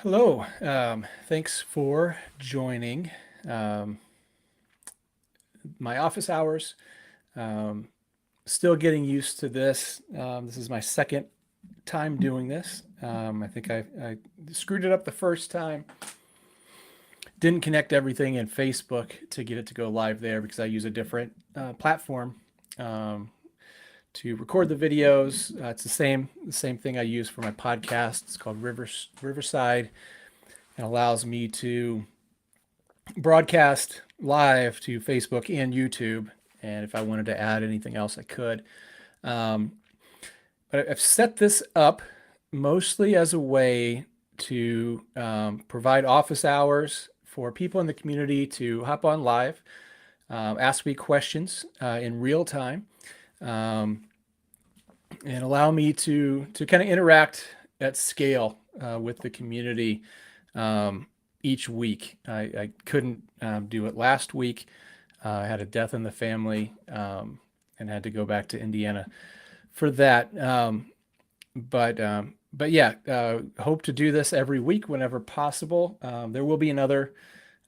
Hello. Thanks for joining my office hours. Um, Still getting used to this. This is my second time doing this. I think I screwed it up the first time. Didn't connect everything in Facebook to get it to go live there because I use a different platform to record the videos. It's the same thing I use for my podcast. It's called Riverside, and allows me to broadcast live to Facebook and YouTube. And if I wanted to add anything else, I could. Um, but I've set this up mostly as a way to provide office hours for people in the community to hop on live, ask me questions in real time, um, and allow me to kind of interact at scale with the community each week. I couldn't do it last week. I had a death in the family and had to go back to Indiana for that. But yeah, hope to do this every week whenever possible. There will be another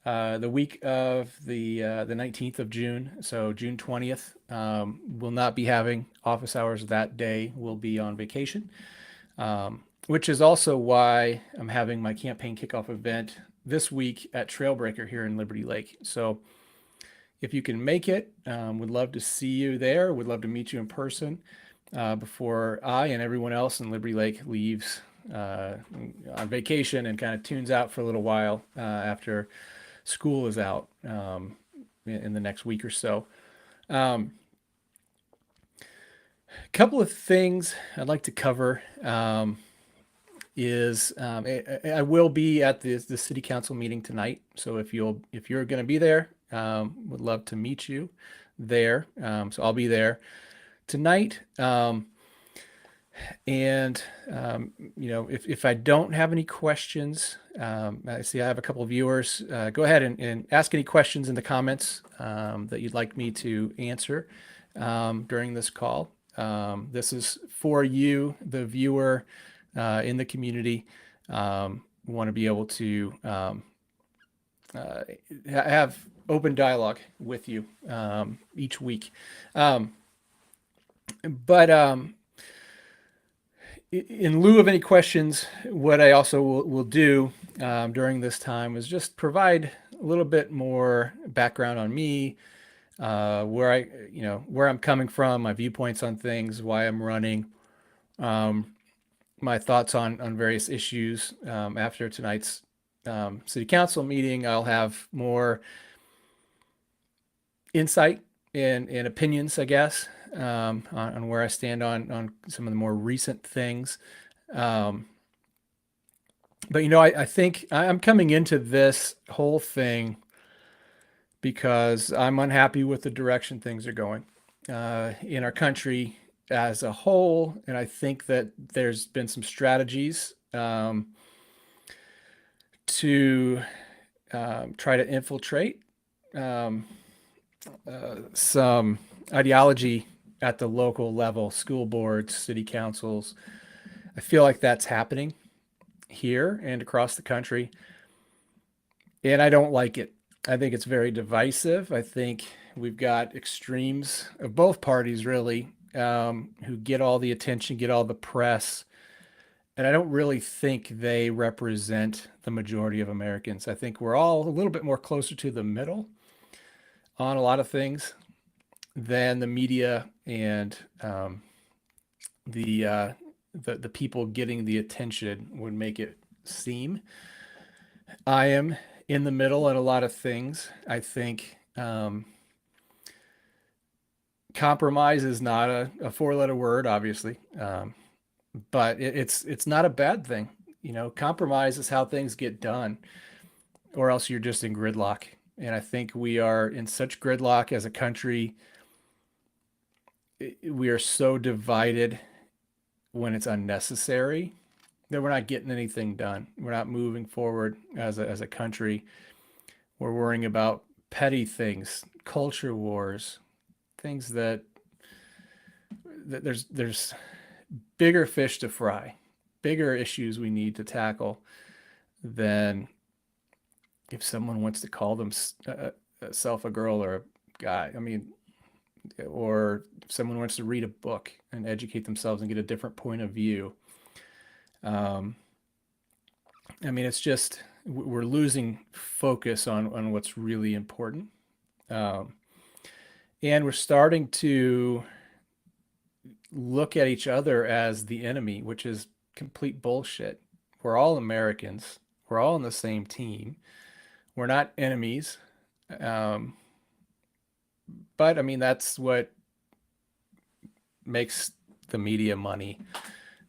the week of the 19th of June, so June 20th. Will not be having office hours that day. We'll be on vacation, which is also why I'm having my campaign kickoff event this week at Trailbreaker here in Liberty Lake. So if you can make it, would love to see you there. Would love to meet you in person before I and everyone else in Liberty Lake leaves on vacation and kind of tunes out for a little while after school is out in the next week or so. A couple of things I'd like to cover is I will be at the city council meeting tonight. So if you're going to be there, would love to meet you there. So I'll be there tonight. And if I don't have any questions, I see I have a couple of viewers. Go ahead and ask any questions in the comments that you'd like me to answer during this call. This is for you, the viewer in the community. Want to be able to have open dialogue with you each week. But in lieu of any questions, what I also will do during this time was just provide a little bit more background on me, where I'm coming from, my viewpoints on things, why I'm running, um, my thoughts on various issues. After tonight's city council meeting, I'll have more insight and opinions, I guess, on where I stand on some of the more recent things. Um, but I think I'm coming into this whole thing because I'm unhappy with the direction things are going in our country as a whole, and I think that there's been some strategies to try to infiltrate um, some ideology at the local level, school boards, city councils. I feel like that's happening here and across the country, and I don't like it. I think it's very divisive. I think we've got extremes of both parties, really, who get all the attention, get all the press, and I don't really think they represent the majority of Americans. I think we're all a little bit more closer to the middle on a lot of things than the media and the the people getting the attention would make it seem. I am in the middle on a lot of things. I think compromise is not a four-letter word, obviously, but it's not a bad thing. Compromise is how things get done, or else you're just in gridlock. And I think we are in such gridlock as a country. We are so divided when it's unnecessary that we're not getting anything done. We're not moving forward as a country. We're worrying about petty things, culture wars, things that there's bigger fish to fry, bigger issues we need to tackle than if someone wants to call themself a girl or a guy. I mean, or if someone wants to read a book and educate themselves and get a different point of view. I mean, it's just we're losing focus on what's really important. And we're starting to look at each other as the enemy, which is complete bullshit. We're all Americans. We're all on the same team. We're not enemies. But I mean, that's what makes the media money.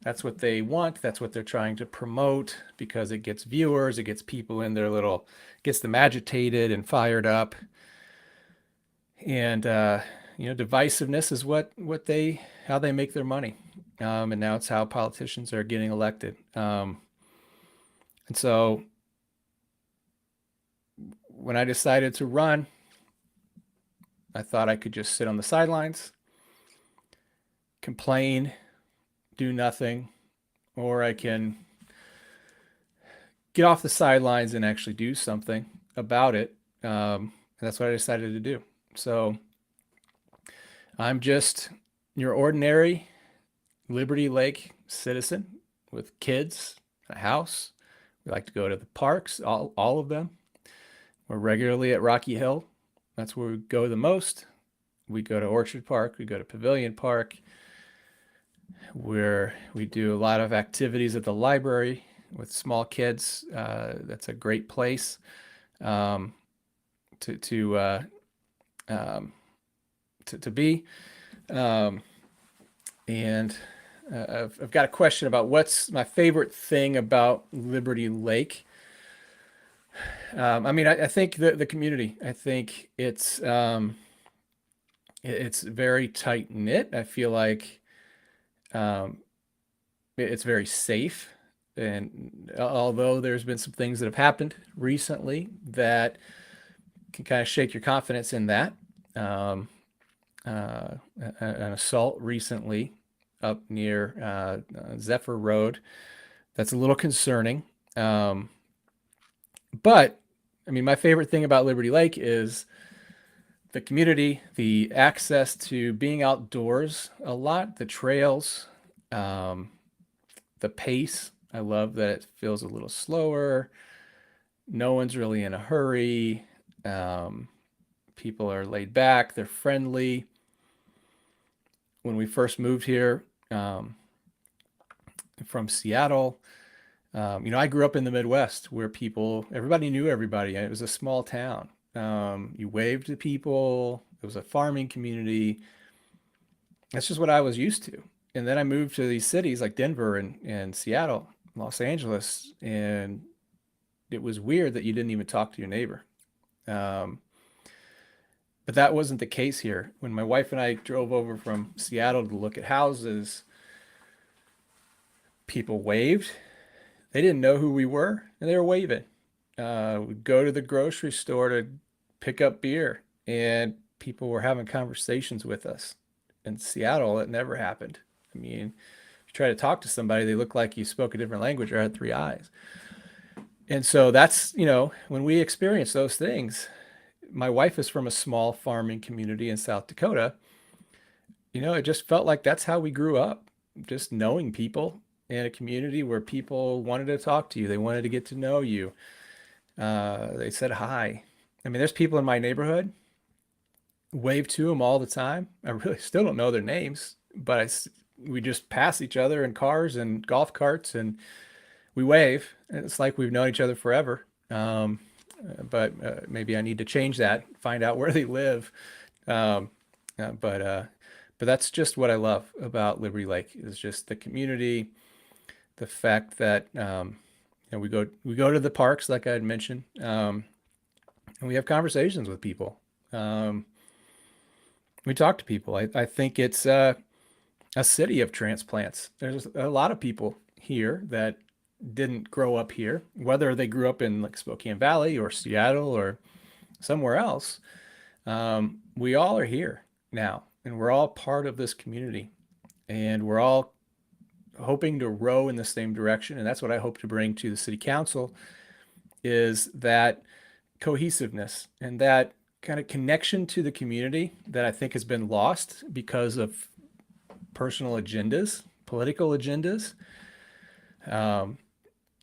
That's what they want. That's what they're trying to promote because it gets viewers, it gets people in their little, gets them agitated and fired up. And divisiveness is how they make their money. And now it's how politicians are getting elected. And so when I decided to run, I thought I could just sit on the sidelines, complain, do nothing, or I can get off the sidelines and actually do something about it. And that's what I decided to do. So I'm just your ordinary Liberty Lake citizen with kids, a house. We like to go to the parks, all of them. We're regularly at Rocky Hill. That's where we go the most. We go to Orchard Park. We go to Pavilion Park, where we do a lot of activities at the library with small kids. That's a great place to be. And I've got a question about what's my favorite thing about Liberty Lake. I mean, I think the community. I think it's very tight knit. I feel like it's very safe. And although there's been some things that have happened recently that can kind of shake your confidence in that, an assault recently up near Zephyr Road, that's a little concerning. But I mean, my favorite thing about Liberty Lake is the community, the access to being outdoors a lot, the trails, the pace. I love that it feels a little slower. No one's really in a hurry. People are laid back. They're friendly. When we first moved here from Seattle, I grew up in the Midwest where everybody knew everybody. It was a small town. You waved to people. It was a farming community. That's just what I was used to. And then I moved to these cities like Denver and Seattle, Los Angeles, and it was weird that you didn't even talk to your neighbor. Um, but that wasn't the case here. When my wife and I drove over from Seattle to look at houses, people waved. They didn't know who we were, and they were waving. We'd go to the grocery store to pick up beer, and people were having conversations with us. In Seattle, it never happened. I mean, if you try to talk to somebody, they look like you spoke a different language or had three eyes. And so that's, when we experience those things, my wife is from a small farming community in South Dakota. It just felt like that's how we grew up, just knowing people in a community where people wanted to talk to you. They wanted to get to know you. They said hi. I mean, there's people in my neighborhood, wave to them all the time. I really still don't know their names, but we just pass each other in cars and golf carts and we wave. It's like we've known each other forever. But maybe I need to change that, find out where they live. Um, but that's just what I love about Liberty Lake is just the community, the fact that we go to the parks like I had mentioned, and we have conversations with people. We talk to people. I think it's a city of transplants. There's a lot of people here that didn't grow up here, whether they grew up in like Spokane Valley or Seattle or somewhere else. We all are here now, and we're all part of this community, and we're all hoping to row in the same direction. And that's what I hope to bring to the city council is that cohesiveness and that kind of connection to the community that I think has been lost because of personal agendas, political agendas.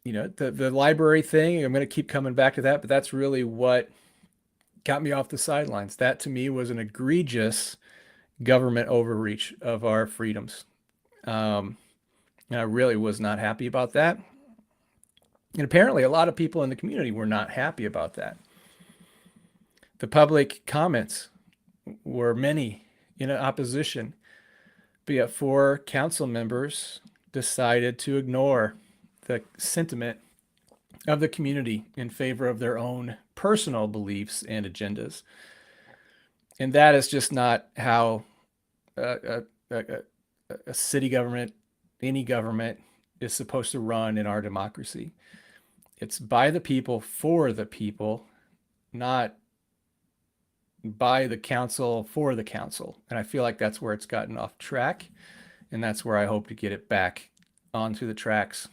The library thing, I'm going to keep coming back to that, but that's really what got me off the sidelines. That to me was an egregious government overreach of our freedoms. And I really was not happy about that. And apparently a lot of people in the community were not happy about that. The public comments were many in opposition, but yet 4 council members decided to ignore the sentiment of the community in favor of their own personal beliefs and agendas. And that is just not how a city government, any government, is supposed to run in our democracy. It's by the people, for the people, not by the council, for the council. And I feel like that's where it's gotten off track. And that's where I hope to get it back onto the tracks,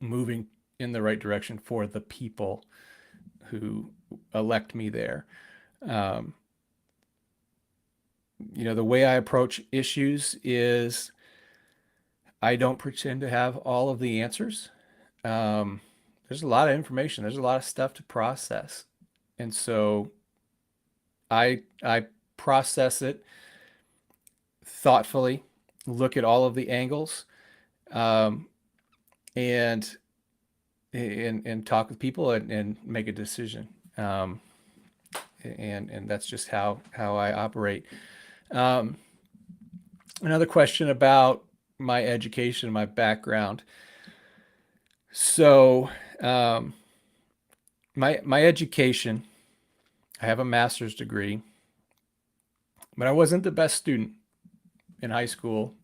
moving in the right direction for the people who elect me there. The way I approach issues is I don't pretend to have all of the answers. There's a lot of information. There's a lot of stuff to process. And so I process it thoughtfully, look at all of the angles, and talk with people and make a decision. And that's just how I operate. Another question about my education, my background. So, my education, I have a master's degree, but I wasn't the best student in high school.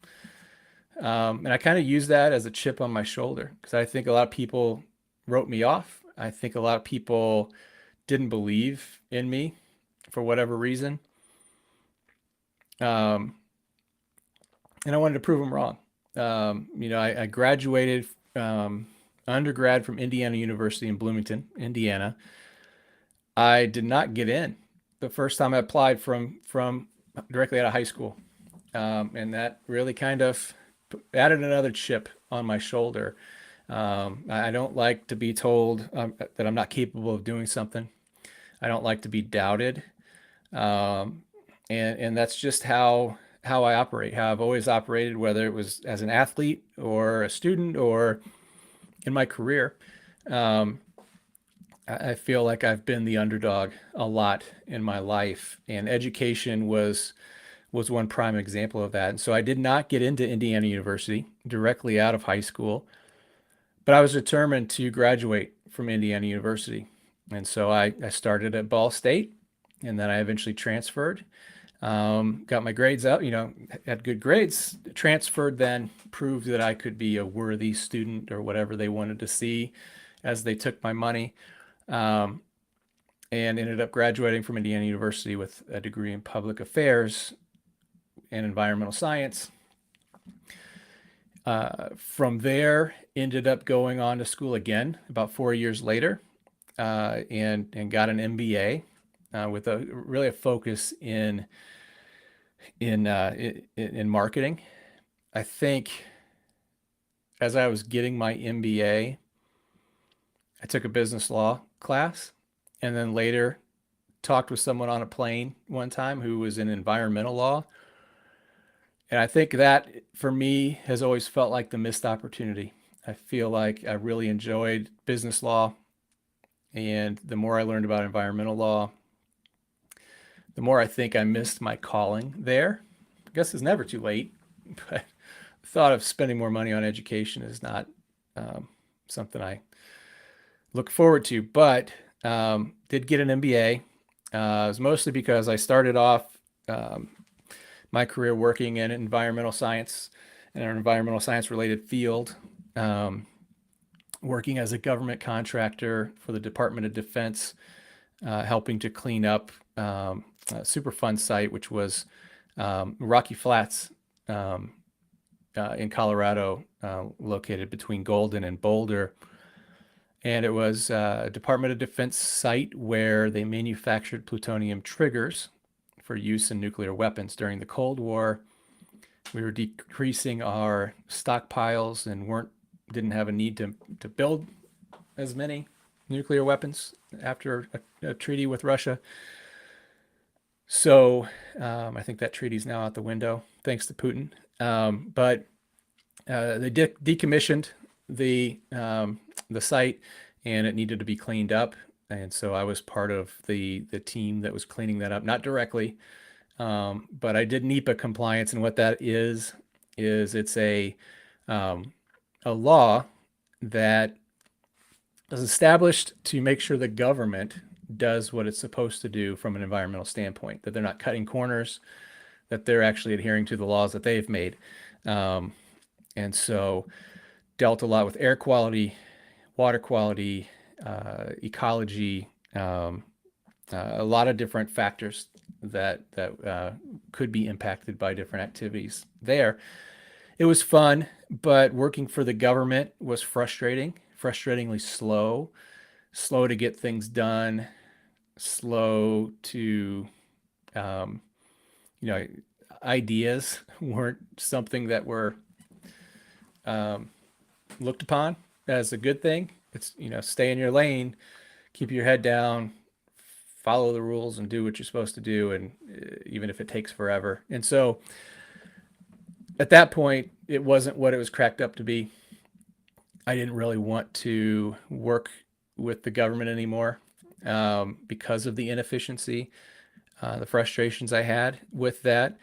And I kind of use that as a chip on my shoulder because I think a lot of people wrote me off. I think a lot of people didn't believe in me for whatever reason. And I wanted to prove them wrong. I graduated undergrad from Indiana University in Bloomington, Indiana. I did not get in the first time I applied from directly out of high school. And that really kind of added another chip on my shoulder. I don't like to be told that I'm not capable of doing something. I don't like to be doubted. Um, and that's just how I operate, how I've always operated, whether it was as an athlete or a student or in my career. Um, I feel like I've been the underdog a lot in my life, and education was one prime example of that. And so I did not get into Indiana University directly out of high school, but I was determined to graduate from Indiana University. And so I started at Ball State, and then I eventually transferred. Got my grades up, had good grades, transferred, then proved that I could be a worthy student or whatever they wanted to see as they took my money. Um, and ended up graduating from Indiana University with a degree in public affairs and environmental science. From there, ended up going on to school again about 4 years later, and got an MBA with a really a focus in marketing. I think as I was getting my MBA, I took a business law class, and then later talked with someone on a plane one time who was in environmental law. And I think that for me has always felt like the missed opportunity. I feel like I really enjoyed business law. And the more I learned about environmental law, the more I think I missed my calling there. I guess it's never too late, but the thought of spending more money on education is not something I look forward to. But did get an MBA. It was mostly because I started off um, my career working in environmental science and an environmental science related field, um, working as a government contractor for the Department of Defense, helping to clean up a Superfund site, which was Rocky Flats um, in Colorado, located between Golden and Boulder. And it was a Department of Defense site where they manufactured plutonium triggers for use in nuclear weapons. During the Cold War, we were decreasing our stockpiles and didn't have a need to build as many nuclear weapons after a treaty with Russia. So I think that treaty is now out the window, thanks to Putin. But they decommissioned the site, and it needed to be cleaned up. And so I was part of the team that was cleaning that up, not directly, but I did NEPA compliance, and what that is it's a law that is established to make sure the government does what it's supposed to do from an environmental standpoint, that they're not cutting corners, that they're actually adhering to the laws that they've made. And so dealt a lot with air quality, water quality, ecology, a lot of different factors that could be impacted by different activities there. It was fun, but working for the government was frustratingly slow to get things done, slow to, um, you know, ideas weren't something that were looked upon as a good thing. It's, stay in your lane, keep your head down, follow the rules, and do what you're supposed to do, and even if it takes forever. And so at that point, it wasn't what it was cracked up to be. I didn't really want to work with the government anymore because of the inefficiency, the frustrations I had with that,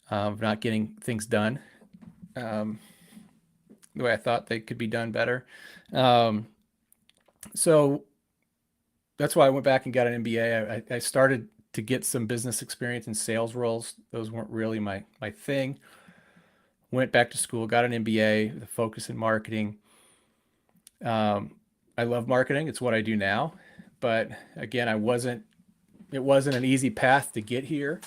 not getting things done the way I thought they could be done better. So that's why I went back and got an MBA. I started to get some business experience in sales roles. Those weren't really my thing. Went back to school, got an MBA with a focus in marketing. I love marketing. It's what I do now. But again, it wasn't an easy path to get here.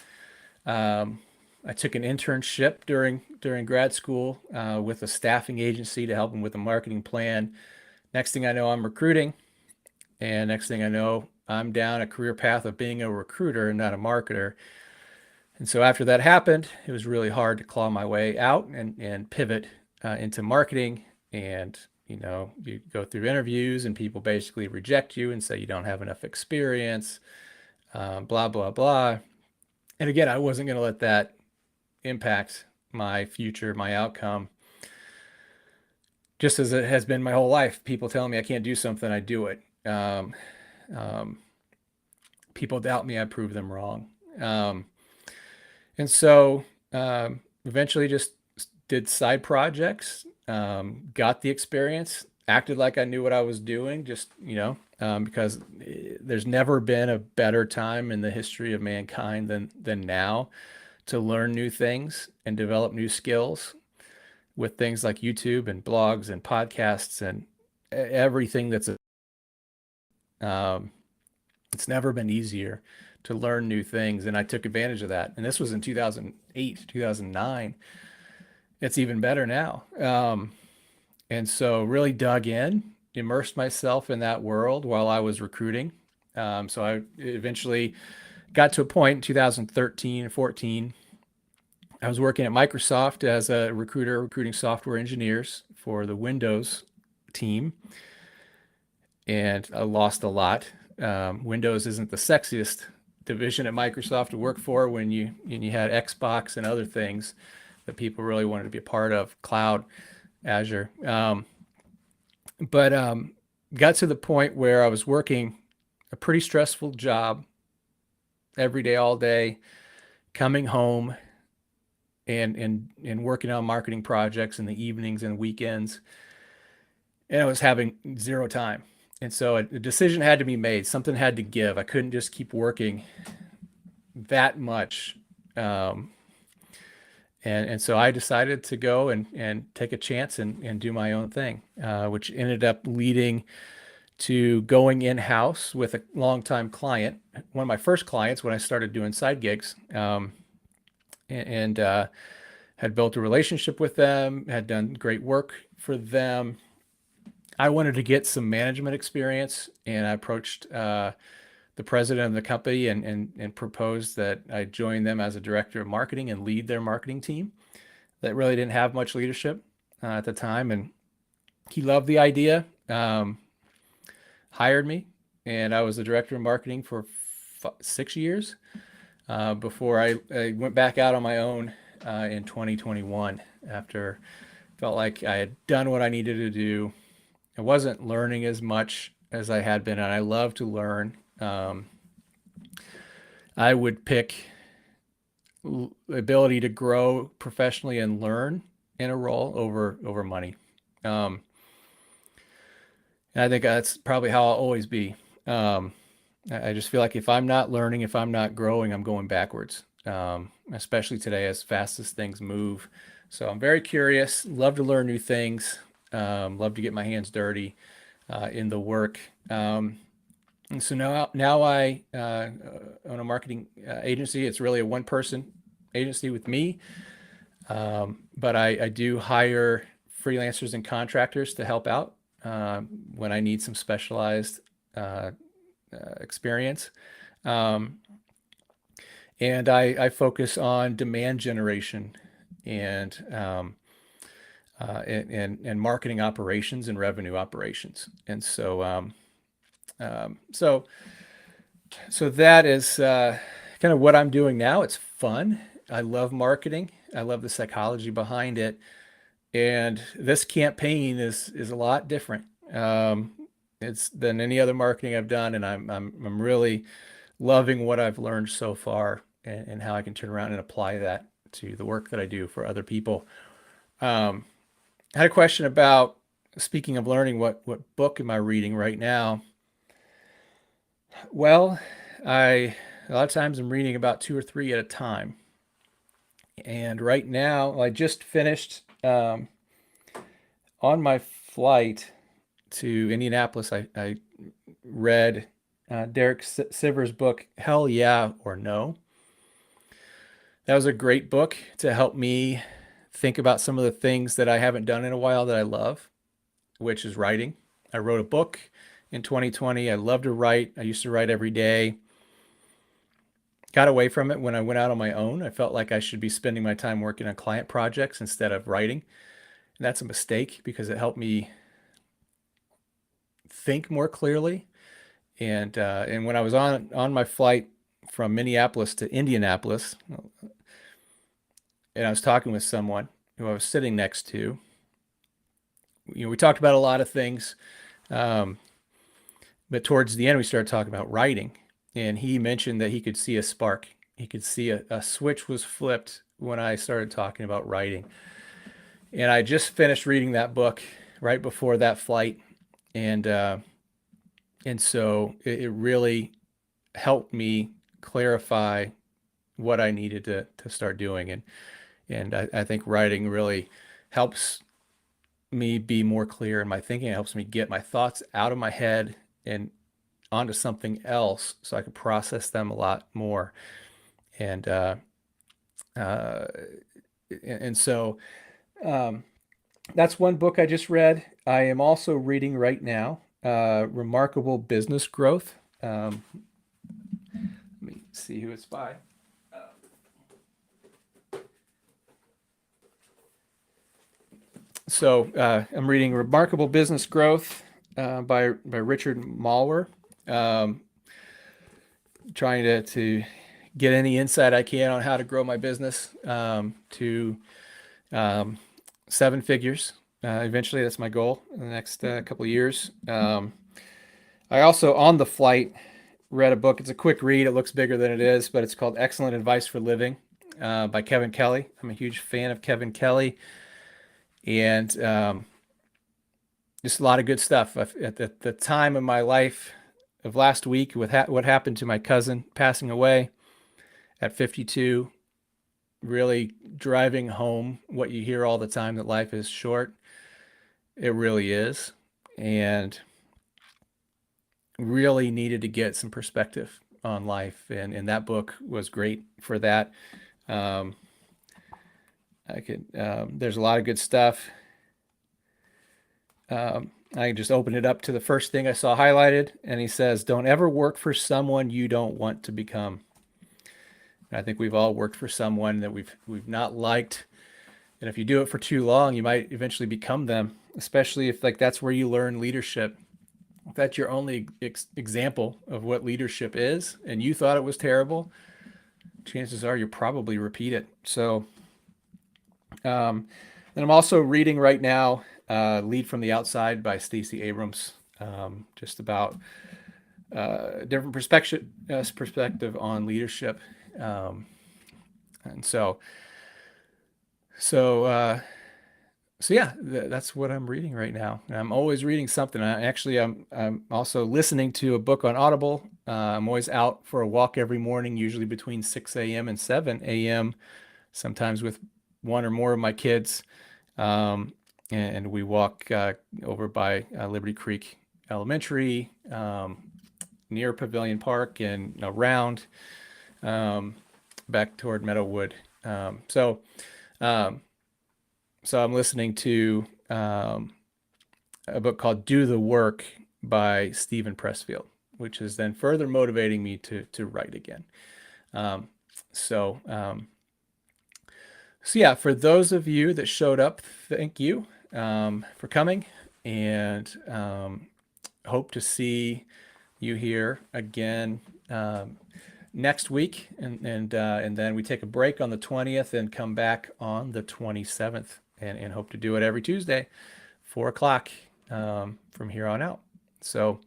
I took an internship during grad school with a staffing agency to help them with a marketing plan. Next thing I know, I'm recruiting. And next thing I know, I'm down a career path of being a recruiter and not a marketer. And so after that happened, it was really hard to claw my way out and pivot into marketing and, You go through interviews and people basically reject you and say you don't have enough experience, blah, blah, blah. And again, I wasn't going to let that impact my future, my outcome. Just as it has been my whole life, people telling me I can't do something, I do it. People doubt me, I prove them wrong. And so eventually just did side projects, got the experience, acted like I knew what I was doing, just, because there's never been a better time in the history of mankind than now to learn new things and develop new skills with things like YouTube and blogs and podcasts and everything it's never been easier to learn new things. And I took advantage of that. And this was in 2008, 2009. It's even better now. And so really dug in, immersed myself in that world while I was recruiting. So I eventually got to a point in 2013 and 14. I was working at Microsoft as a recruiter, recruiting software engineers for the Windows team. And I lost a lot. Windows isn't the sexiest division at Microsoft to work for when you had Xbox and other things that people really wanted to be a part of, cloud, Azure. But got to the point where I was working a pretty stressful job every day, all day, coming home and working on marketing projects in the evenings and weekends. And I was having zero time. And so a decision had to be made. Something had to give. I couldn't just keep working that much. And so I decided to go and take a chance and do my own thing, which ended up leading to going in-house with a longtime client, one of my first clients when I started doing side gigs, and had built a relationship with them, had done great work for them. I wanted to get some management experience, and I approached the president of the company and proposed that I join them as a director of marketing and lead their marketing team that really didn't have much leadership at the time. And he loved the idea, hired me, and I was the director of marketing for 6 years before I went back out on my own in 2021 after felt like I had done what I needed to do. I wasn't learning as much as I had been, and I love to learn. I would pick ability to grow professionally and learn in a role over money. And I think that's probably how I'll always be. I just feel like if I'm not learning, if I'm not growing, I'm going backwards, especially today as fast as things move. So I'm very curious, love to learn new things, love to get my hands dirty in the work. And so now I own a marketing agency. It's really a one-person agency with me, but I do hire freelancers and contractors to help out when I need some specialized experience. And I focus on demand generation and marketing operations and revenue operations. And so so that is kind of what I'm doing now. It's fun. I love marketing. I love the psychology behind it. And this campaign is a lot different. It's than any other marketing I've done, and I'm really loving what I've learned so far and how I can turn around and apply that to the work that I do for other people. I had a question about, speaking of learning, what book am I reading right now? Well, a lot of times I'm reading about 2 or 3 at a time. And right now, I just finished on my flight to Indianapolis. I read Derek Sivers' book, Hell Yeah or No. That was a great book to help me think about some of the things that I haven't done in a while that I love, which is writing. I wrote a book in 2020. I love to write. I used to write every day. Got away from it when I went out on my own. I felt like I should be spending my time working on client projects instead of writing. And that's a mistake because it helped me think more clearly. And when I was on my flight from Minneapolis to Indianapolis, and I was talking with someone who I was sitting next to, we talked about a lot of things, but towards the end we started talking about writing, and he mentioned that he could see a spark. He could see a switch was flipped when I started talking about writing. And I just finished reading that book right before that flight, and so it really helped me clarify what I needed to start doing. And I think writing really helps me be more clear in my thinking. It helps me get my thoughts out of my head and onto something else so I can process them a lot more. And so that's one book I just read. I am also reading right now, Remarkable Business Growth. Let me see who it's by. So I'm reading Remarkable Business Growth by Richard Maurer. Trying to get any insight I can on how to grow my business to 7 figures. Eventually, that's my goal in the next couple of years. I also, on the flight, read a book. It's a quick read. It looks bigger than it is, but it's called Excellent Advice for Living by Kevin Kelly. I'm a huge fan of Kevin Kelly. And just a lot of good stuff. At the time of my life of last week with what happened to my cousin passing away at 52, really driving home what you hear all the time, that life is short. It really is. And really needed to get some perspective on life. And that book was great for that. There's a lot of good stuff. I can just open it up to the first thing I saw highlighted, and he says, "Don't ever work for someone you don't want to become." And I think we've all worked for someone that we've not liked, and if you do it for too long, you might eventually become them. Especially if that's where you learn leadership. If that's your only example of what leadership is, and you thought it was terrible, chances are you'll probably repeat it. So, and I'm also reading right now Lead from the Outside by Stacey Abrams, just about different perspective on leadership. And so yeah, that's what I'm reading right now. And I'm always reading something. I'm also listening to a book on Audible. I'm always out for a walk every morning, usually between 6 a.m. and 7 a.m., sometimes with one or more of my kids. And we walk over by Liberty Creek Elementary, near Pavilion Park, and around back toward Meadowwood. So I'm listening to a book called Do the Work by Stephen Pressfield, which is then further motivating me to write again. So yeah, for those of you that showed up, thank you for coming, and hope to see you here again next week, and then we take a break on the 20th and come back on the 27th, and hope to do it every Tuesday, 4 o'clock from here on out. So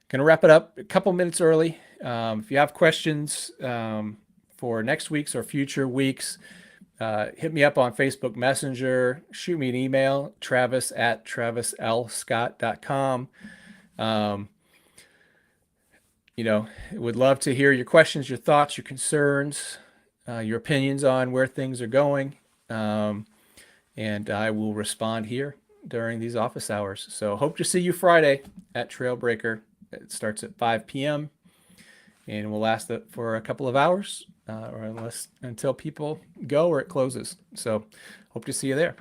gonna wrap it up a couple minutes early. If you have questions for next week's or future weeks, hit me up on Facebook Messenger, shoot me an email, travis@travislscott.com. Would love to hear your questions, your thoughts, your concerns, your opinions on where things are going. And I will respond here during these office hours. So hope to see you Friday at Trailbreaker. It starts at 5 p.m. and will last for a couple of hours, or until people go or it closes. So hope to see you there.